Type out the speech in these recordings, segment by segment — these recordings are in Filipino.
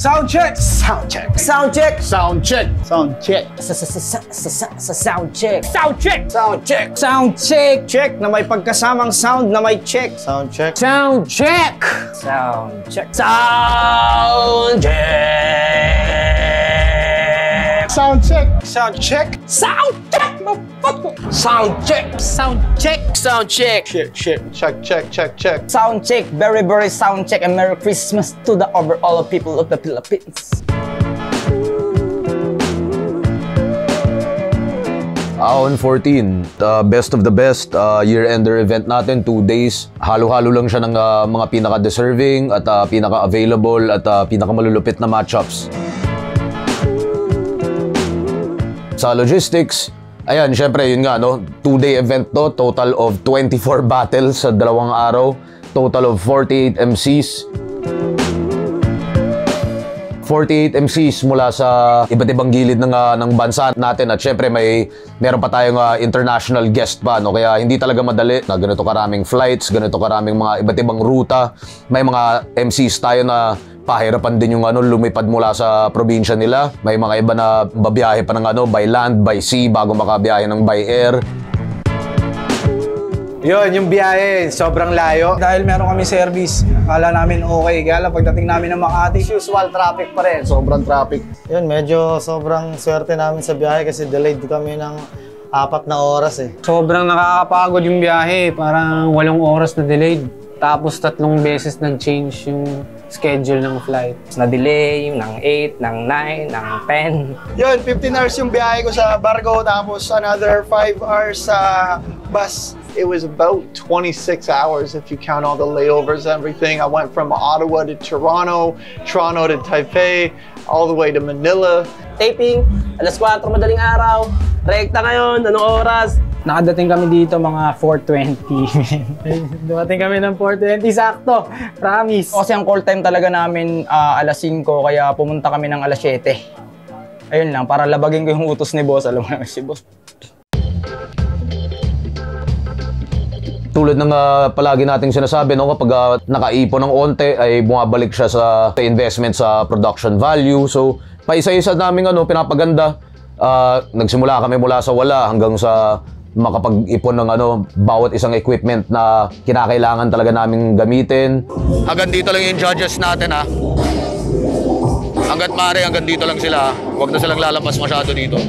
Sound check! Sound check! Sound check! Sound check! Sound check! Sound check! Sound check! Sound check! Sound check! Check na may pagkasamang sound na may check. Sound check! Sound check! Sound check! Sound check! Sound check! Sound check! Sound check! Sound check! Sound check! Sound check! Check, check, check, check, check, check. Sound check! Very, very sound check, and Merry Christmas to the overall people of the Philippines. On 14, best of the best year-ender event natin, 2 days. Halo-halo lang siya ng mga pinaka-deserving at pinaka-available at pinaka-malulupit na matchups. Sa logistics, ayan, syempre, yun nga, no? 2-day event to, total of 24 battles sa 2 araw, total of 48 MCs. 48 MCs mula sa iba't ibang gilid ng bansa natin at syempre meron pa tayong international guest pa, no? Kaya hindi talaga madali na ganito karaming flights, ganito karaming mga iba't ibang ruta. May mga MCs tayo na pahirapan din yung lumipad mula sa probinsya nila. May mga iba na babiyahe pa ng by land, by sea bago makabiyahe ng by air. Yun, yung biyahe, sobrang layo. Dahil meron kami service, akala namin okay. Kaya lang pagdating namin ng Makati, Usual traffic pa rin. sobrang traffic. Yun, medyo sobrang swerte namin sa biyahe kasi delayed kami ng 4 na oras eh. Sobrang nakakapagod yung biyahe, parang 8 oras na delayed. Tapos 3 beses nag-change yung schedule ng flight. Na-delay ng 8, ng 9, ng 10. Yun, 15 hours yung biyahe ko sa barko, tapos another 5 hours sa bus. It was about 26 hours if you count all the layovers and everything. I went from Ottawa to Toronto, Toronto to Taipei, all the way to Manila. Taping, alas 4 madaling araw. Rekta ngayon, anong oras? Nakadating kami dito mga 4:20. Dumating kami ng 4:20, sakto. Promise. Kasi ang call time talaga namin alas 5, kaya pumunta kami ng alas 7. Ayun lang, para labagin ko yung utos ni boss. Alam mo naman si boss. Tulad ng palagi nating sinasabi, no, kapag nakaipon ng onte ay bumabalik siya sa investment sa production value. So, paisa-isa naming pinapaganda. Nagsimula kami mula sa wala hanggang sa makapag-ipon ng bawat isang equipment na kinakailangan talaga naming gamitin. Hanggang dito lang yung judges natin, ha. Hanggat maaari, hanggang dito lang sila. Huwag na silang lalabas masyado dito.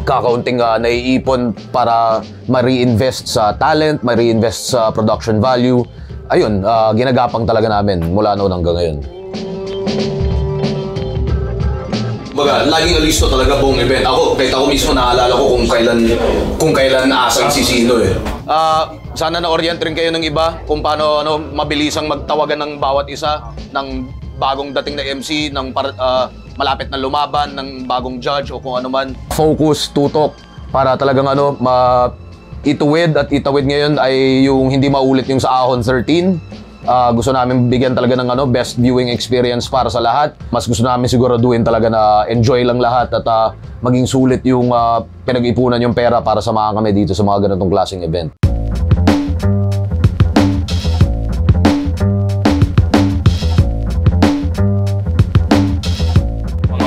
Kakaunting naiipon para ma-reinvest sa talent, ma-reinvest sa production value. Ayun, ginagapang talaga namin mula noon hanggang ngayon. Baga, laging alisto talaga buong event. Kahit ako mismo naalala ko kung kailan asang si sino eh. Sana na-orient rin kayo ng iba kung paano mabilisang magtawagan ng bawat isa ng bagong dating na MC, ng malapit na lumaban, ng bagong judge o kung ano man. Focus, tutok para talagang ituwid at itawid ngayon ay yung hindi maulit yung sa Ahon 13. Gusto namin bigyan talaga ng best viewing experience para sa lahat. Mas gusto namin siguraduhin talaga na enjoy lang lahat at maging sulit yung pinag-ipunan yung pera para samahan kami dito sa mga ganitong klaseng event.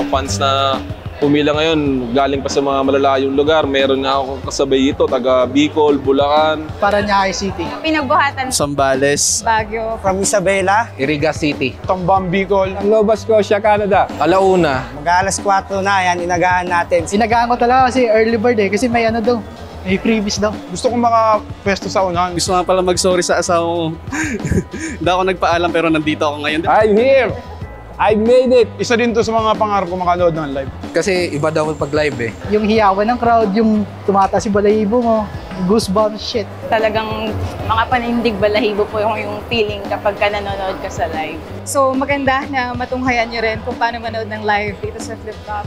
Fans na pumila ngayon, galing pa sa mga malalayong lugar. Meron nga ako kasabay ito, taga Bicol, Bulacan, Parañaque City, Pinagbuhatan, Zambales, Baguio, From Isabela, Iriga City. Tombang Bicol, Nova Scotia, Canada. Alauna. mag-alas 4 na yan, inagahan natin. Inagaan ko talaga kasi early bird eh, kasi may daw, may freebies daw. Gusto kong makapwesto sa unahan. Gusto nga pala mag-sorry sa asawa ko. Hindi ako nagpaalam pero nandito ako ngayon. I'm here! I made it! Isa din to sa mga pangarap ko makanood ng live. Kasi iba daw pag live eh. Yung hiyawan ng crowd, yung tumataas yung balahibo mo, goosebumps shit. talagang mga panindig balahibo po yung feeling kapag ka nanonood ka sa live. So maganda na matunghayan nyo rin kung paano manood ng live dito sa Flip Top.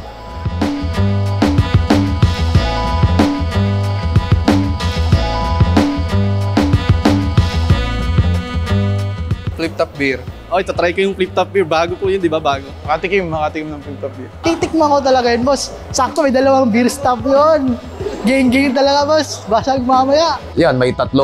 Flip Top Beer. Okay, tatry ko yung flip-top beer. Bago po yun, di ba? Bago. Makatikim ng flip-top beer. Titikman ko talaga yun, boss. Sakto, may 2 beer stop yun. Gang-gang talaga, boss. Basag mamaya. Yan, may 3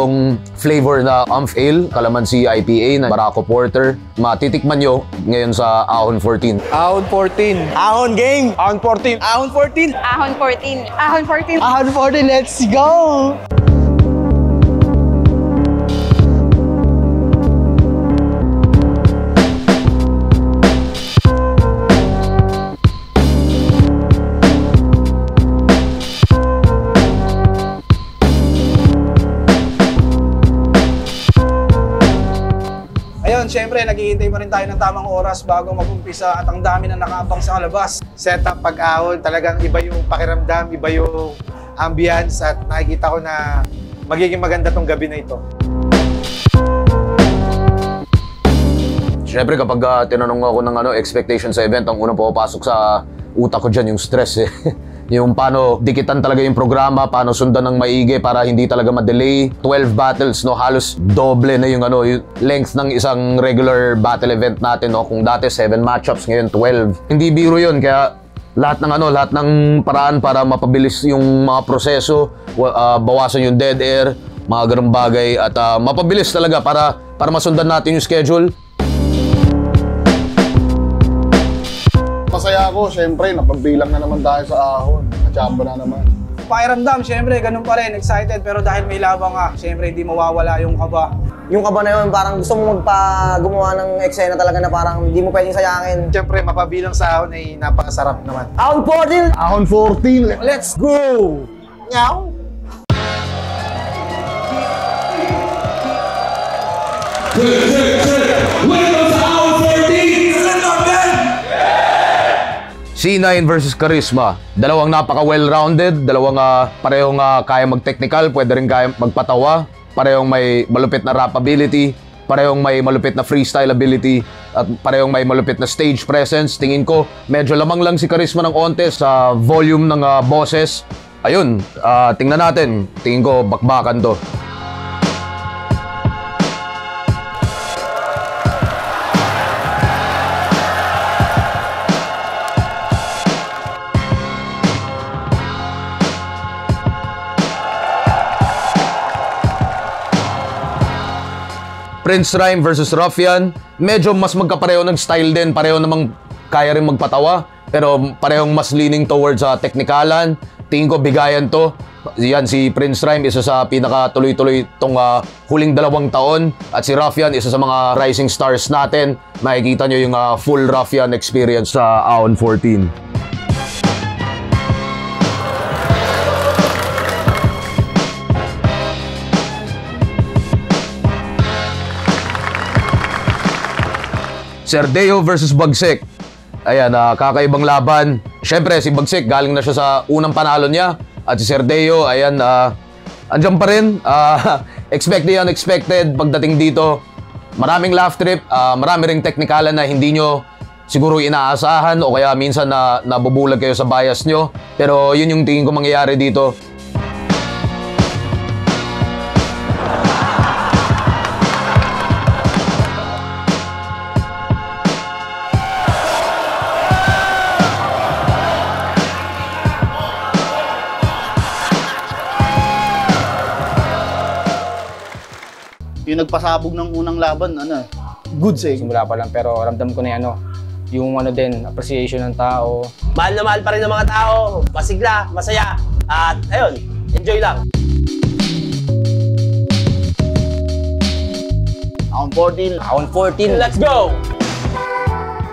flavor na Amph Ale, Calamansi IPA na Barako Porter. Matitikman nyo ngayon sa Ahon 14. Ahon 14. Ahon game. Ahon 14. Ahon 14. Ahon 14. Ahon 14. Ahon 40, let's go! Ayun, syempre, naghihintay pa rin tayo ng tamang oras bago mag-umpisa at ang dami na nakaabang sa kalabas. Setup pag-ahon, talagang iba yung pakiramdam, iba yung ambience at nakikita ko na magiging maganda tong gabi na ito. Siyempre kapag tinanong ako ng expectation sa event, ang unang pumapasok sa utak ko dyan yung stress eh. Yung paano dikitan talaga yung programa, paano sundan ng maigi para hindi talaga ma-delay. 12 battles, no, halos doble na yung yung length ng isang regular battle event natin, no. Kung dati 7 matchups, ngayon 12. Hindi biro yun, kaya lahat ng paraan para mapabilis yung mga proseso, bawasan yung dead air, mga ganung bagay at mapabilis talaga para masundan natin yung schedule. Masaya ako, syempre, napagbilang na naman tayo sa ahon. Nachamba na naman. Pakiramdam, syempre, ganun pa rin, excited. Pero dahil may labang ka, syempre, hindi mawawala yung kaba. Yung kaba na yun, parang gusto mo gumawa ng eksena talaga na parang hindi mo pwedeng sayangin. Siyempre, mapabilang sa ahon ay napakasarap naman. Ahon 14! Ahon 14! Let's go! Nyaw! C9 versus Charisma. Dalawang napaka well-rounded, dalawang parehong kaya mag-technical, pwede rin kaya magpatawa, parehong may malupit na rap ability, parehong may malupit na freestyle ability, at parehong may malupit na stage presence. Tingin ko, medyo lamang lang si Charisma ng onte sa volume ng boses. Ayun, tingnan natin. Tingin ko, bakbakan to. Prince Rhyme versus Ruffian, medyo mas magkapareho ng style din, pareho namang kaya rin magpatawa, pero parehong mas leaning towards teknikalan. Tingin ko bigayan to. Yan, si Prince Rhyme, isa sa pinaka-tuloy-tuloy tong huling 2 taon, at si Ruffian, isa sa mga rising stars natin. Makikita nyo yung full Ruffian experience sa Ahon 14. Serdeo versus Bagsik. Ayan, kakaibang laban. Siyempre, si Bagsik galing na siya sa unang panalo niya. At si Serdeo, ayan, andyan pa rin. Expect the unexpected pagdating dito. Maraming laugh trip, marami ring teknikalan na hindi nyo siguro inaasahan o kaya minsan nabubulag kayo sa bias nyo. Pero yun yung tingin ko mangyayari dito. Yung nagpasabog ng unang laban, good sa'yo. Simula pa lang, pero ramdam ko na yung din, appreciation ng tao. Mahal na mahal pa rin ng mga tao, masigla, masaya, at ayun, enjoy lang. Ahon 14. Ahon 14, let's go!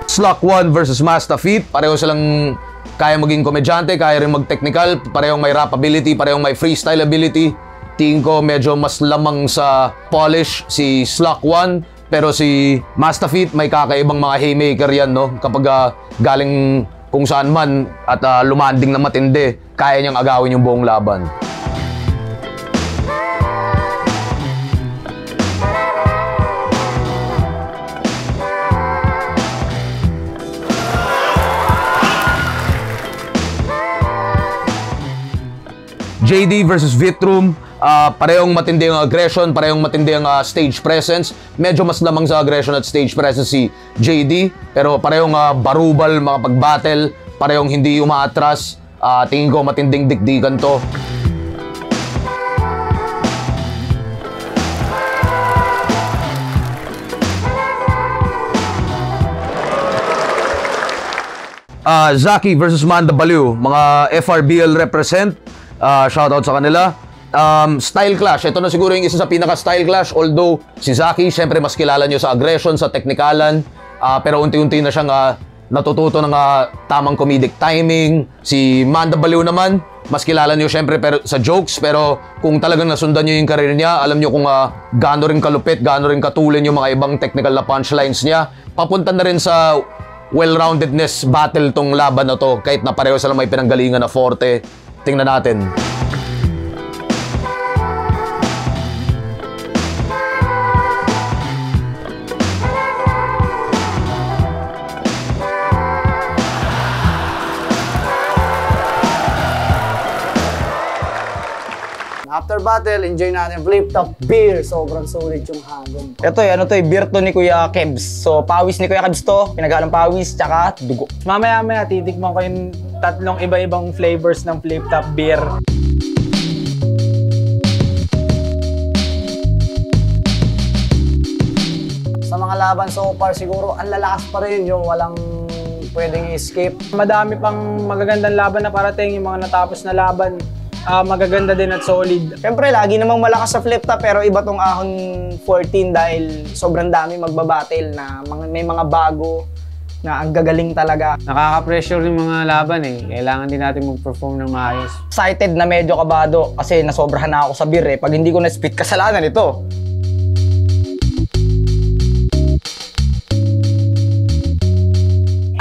Slock 1 versus Mastafit. Pareho silang kaya maging komedyante, kaya rin mag-technical, parehong may rap ability, parehong may freestyle ability. Tingin ko medyo mas lamang sa polish si Slock 1, pero si Mastafit may kakaibang mga haymaker yan, no? Kapag galing kung saan man at lumanding na matindi, kaya niyang agawin yung buong laban. JD versus Vitrum. Parehong matindi ang aggression, parehong matindi ang stage presence. Medyo mas lamang sa aggression at stage presence si JD, pero parehong barubal makapag-battle, parehong hindi umaatras. Tingin ko matinding dikdikan to. Zaki versus Manda Baliw, mga FRBL represent. Shoutout sa kanila. Style clash, ito na siguro yung isa sa pinaka-style clash. Although si Zaki, syempre mas kilala nyo sa aggression, sa teknikalan. Pero unti-unti na siyang natututo ng tamang comedic timing. Si Manda Baliw naman, mas kilala nyo syempre sa jokes. Pero kung talagang nasundan nyo yung career niya, alam nyo kung gaano rin kalupit, gaano rin katulin yung mga ibang technical na punchlines niya. Papunta na rin sa well-roundedness battle tong laban na to. Kahit na pareho sila may pinanggalingan na forte. Tingnan natin. After battle, enjoy natin flip top beer. Sobrang sulit yung hagod. Ito beer to ni Kuya Kebs. So, pawis ni Kuya Kebs to. Pinagalang pawis, tsaka dugo. Mamaya-maya, titikman ko yung tatlong iba-ibang flavors ng flip top beer. Sa mga laban so far, siguro ang lalakas pa rin yung walang pwedeng escape. Madami pang magagandang laban na parating, yung mga natapos na laban. Magaganda din at solid. Siyempre, lagi namang malakas sa flip top pero iba tong Ahon 14 dahil sobrang dami magbabattle na may mga bago na ang gagaling talaga. Nakaka-pressure yung mga laban eh. Kailangan din natin mag-perform ng maayos. Excited na medyo kabado kasi nasobrahan na ako sa beer eh. Pag hindi ko na-spit, kasalanan ito.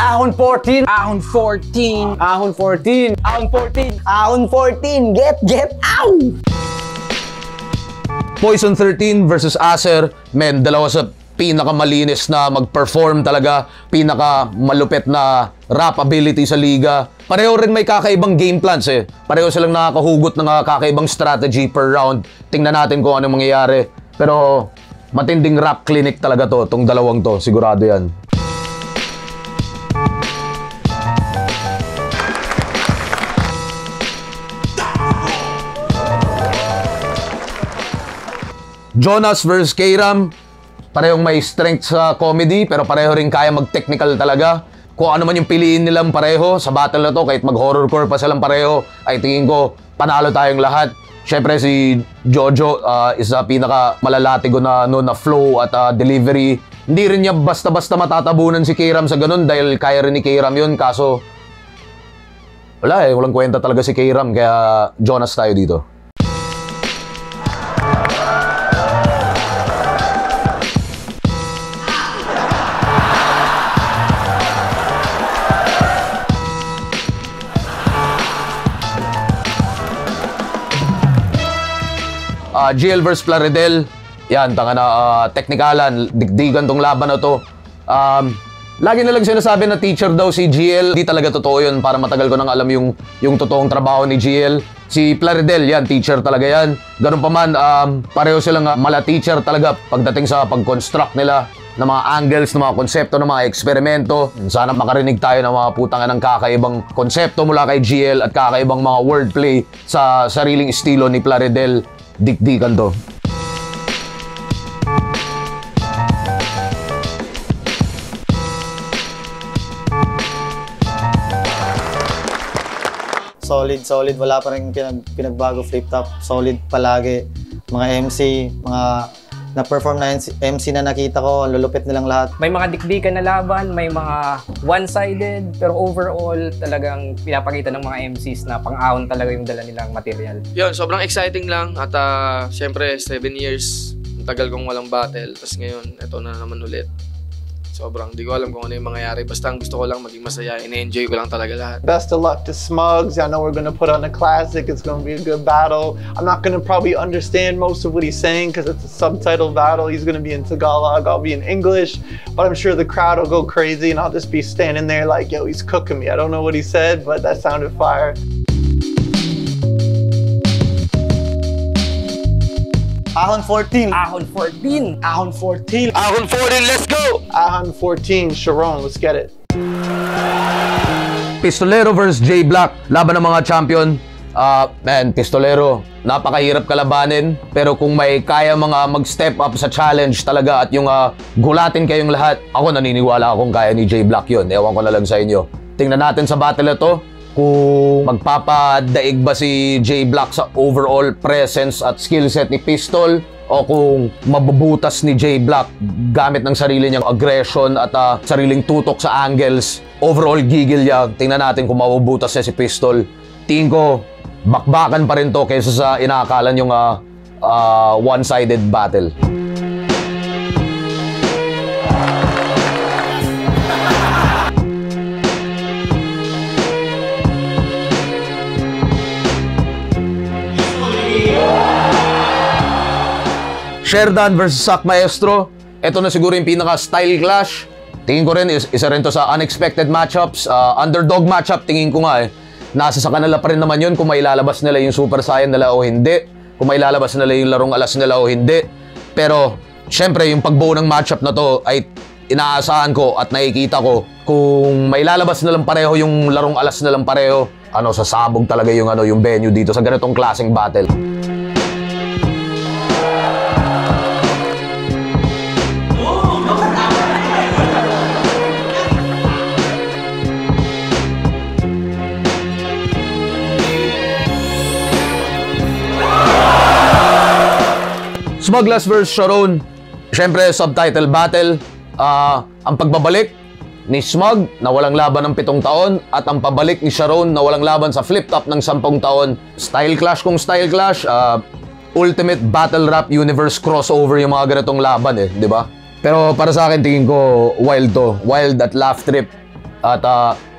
Ahon 14! Ahon 14! Ahon 14! Ahon 14! Ahon 14! Get! Ow! Poison 13 versus Acer. Men, dalawa sa pinakamalinis na mag-perform talaga. Pinakamalupit na rap ability sa liga. Pareho rin may kakaibang game plans eh. Pareho silang nakakahugot ng kakaibang strategy per round. Tingnan natin kung anong mangyayari. Pero matinding rap clinic talaga to. Tong dalawang to. Sigurado yan. Jonas versus K-Ram, parehong may strength sa comedy pero pareho rin kaya mag-technical talaga. Kung ano man yung piliin nilang pareho sa battle na to, kahit mag-horrorcore pa silang pareho, ay tingin ko panalo tayong lahat. Syempre si Jojo isa pinaka malalatigo na flow at delivery. Hindi rin niya basta-basta matatabunan si K-Ram sa ganun dahil kaya rin ni K-Ram yun, kaso walang kwenta talaga si K-Ram, kaya Jonas tayo dito. GL versus Plaridel, yan, tanga na teknikalan, digdigan tong laban na to. Lagi na lang sinasabi na teacher daw si GL, di talaga totoo yun, para matagal ko nang alam yung totoong trabaho ni GL. Si Plaridel, yan, teacher talaga yan. Ganun pa man, pareho silang mala teacher talaga pagdating sa pag-construct nila ng mga angles, ng mga konsepto, ng mga eksperimento. Sana makarinig tayo ng mga putangan ng kakaibang konsepto mula kay GL at kakaibang mga wordplay sa sariling estilo ni Plaridel. Dikdikan to. Solid. Wala pa rin pinagbago flip top. Solid palagi. Mga MC, mga na-perform na MC na nakita ko, ang lulupit nilang lahat. May mga dikdikan na laban, may mga one-sided, pero overall talagang pinapakita ng mga MCs na pang-ahon talaga yung dala nilang material. Yun, sobrang exciting lang at syempre 7 years, ang tagal kong walang battle, tapos ngayon, ito na naman ulit. Sobrang, di ko alam kung ano yung mangyayari. Basta ang gusto ko lang maging masaya. Ine-enjoy ko lang talaga lahat. Best of luck to Smugs. I know we're gonna put on a classic. It's gonna be a good battle. I'm not gonna probably understand most of what he's saying because it's a subtitle battle. He's gonna be in Tagalog. I'll be in English. But I'm sure the crowd will go crazy and I'll just be standing there like, yo, he's cooking me. I don't know what he said, but that sounded fire. Ahon 14. Ahon 14. Ahon 14. Ahon 14, let's go! Ahon 14, Sharon, let's get it. Pistolero versus J Black, laban ng mga champion. Man, Pistolero, napakahirap kalabanin. Pero kung may kaya mga mag-step up sa challenge talaga at yung gulatin kayong lahat, ako naniniwala akong kaya ni J Black yun. Ewan ko na lang sa inyo. Tingnan natin sa battle na to kung magpapadaig ba si J Black sa overall presence at skill set ni Pistol o kung mabubutas ni J Black gamit ng sarili niyang aggression at sariling tutok sa angles. Overall gigil niya. Tingnan natin kung mabubutas niya si Pistol. Tingin ko, bakbakan pa rin to kaysa sa inaakalan yung one-sided battle. Sherdan versus Sak Maestro. Ito na siguro yung pinaka-style clash. Tingin ko rin, isa rin to sa unexpected matchups. Underdog matchup, tingin ko nga nasa sa kanila pa rin naman yun kung may lalabas nila yung Super Saiyan nila o hindi. Kung may lalabas nila yung larong alas nila o hindi. Pero, syempre, yung pagbuo ng matchup na to ay inaasahan ko at nakikita ko kung may lalabas nilang pareho yung larong alas nilang pareho, sasabog talaga yung venue dito sa ganitong klaseng battle. Smugglers vs Sharon. Siyempre, subtitle battle. Ang pagbabalik ni Smug na walang laban ng 7 taon at ang pabalik ni Sharon na walang laban sa flip top ng 10 taon. Style clash kung style clash. Ultimate Battle Rap Universe crossover yung mga ganitong laban di ba? Pero para sa akin, tingin ko wild to. Wild at laugh trip. At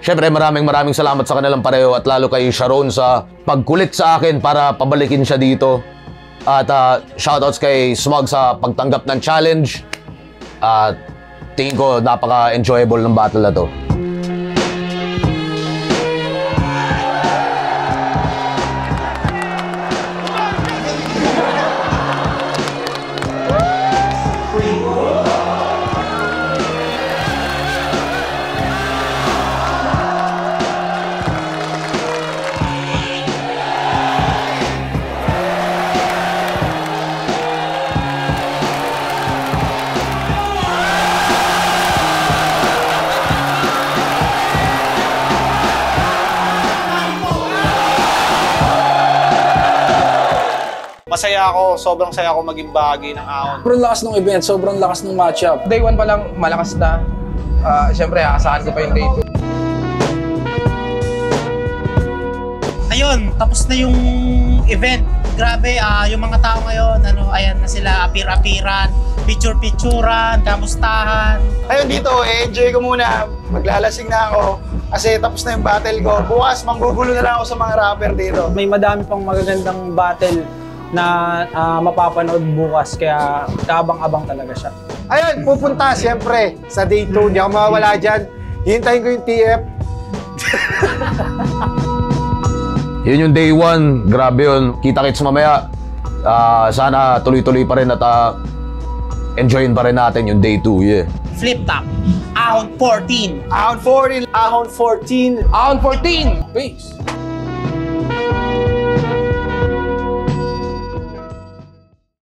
siyempre, maraming salamat sa kanilang pareho at lalo kay Sharon sa pagkulit sa akin para pabalikin siya dito. At shoutouts kay Smug sa pagtanggap ng challenge. At tingin ko napaka-enjoyable ng battle na to. Masaya ako, sobrang saya ako maging bahagi ng Ahon. Sobrang lakas ng event, sobrang lakas ng matchup. Day 1 pa lang malakas na. Siyempre, aasahan ko pa yung day 2. Ayun, tapos na yung event. Grabe, yung mga tao ngayon, ayan na sila, apir-apiran, picture-picturan, kamustahan. Ayun dito, enjoy ko muna. Maglalasing na ako. Kasi tapos na yung battle ko. Bukas, manggugulo na lang ako sa mga rapper dito. May madami pang magagandang battle na mapapanood bukas, kaya kaabang-abang talaga siya. Ayun, pupunta siyempre sa day 2. Hindi ako mawawala dyan. Hihintayin ko yung TF. Yun yung day 1. Grabe yun. Kita-kits mamaya. Sana tuloy-tuloy pa rin at enjoyin pa rin natin yung day 2. Yeah. Flip top. Ahon 14. Ahon 14. Ahon 14. Ahon 14. Peace.